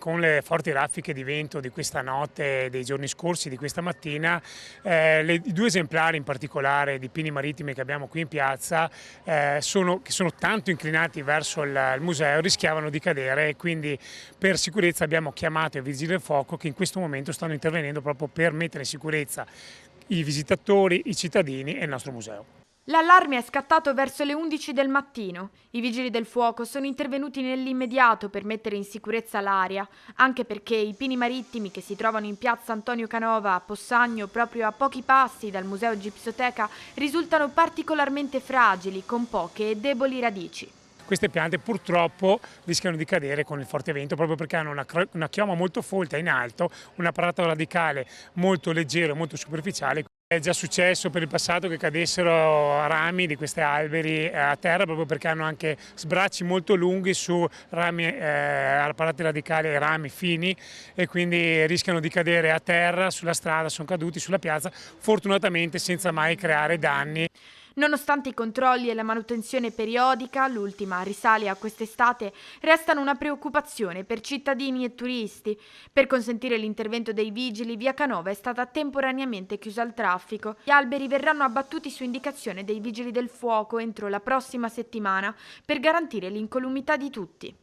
con le forti raffiche di vento di questa notte, dei giorni scorsi, di questa mattina, i due esemplari in particolare di pini marittimi che abbiamo qui in piazza, che sono tanto inclinati verso il museo, rischiavano di cadere, e quindi per sicurezza abbiamo chiamato i vigili del fuoco che in questo momento stanno intervenendo proprio per mettere in sicurezza i visitatori, i cittadini e il nostro museo. L'allarme è scattato verso le 11 del mattino. I vigili del fuoco sono intervenuti nell'immediato per mettere in sicurezza l'area, anche perché i pini marittimi che si trovano in piazza Antonio Canova a Possagno, proprio a pochi passi dal Museo Gipsoteca, risultano particolarmente fragili, con poche e deboli radici. Queste piante purtroppo rischiano di cadere con il forte vento proprio perché hanno una chioma molto folta in alto, un apparato radicale molto leggero, molto superficiale. È già successo per il passato che cadessero rami di questi alberi a terra proprio perché hanno anche sbracci molto lunghi su rami, apparati radicali e rami fini, e quindi rischiano di cadere a terra, sulla strada, sono caduti sulla piazza, fortunatamente senza mai creare danni. Nonostante i controlli e la manutenzione periodica, l'ultima risale a quest'estate, restano una preoccupazione per cittadini e turisti. Per consentire l'intervento dei vigili, via Canova è stata temporaneamente chiusa al traffico. Gli alberi verranno abbattuti su indicazione dei vigili del fuoco entro la prossima settimana per garantire l'incolumità di tutti.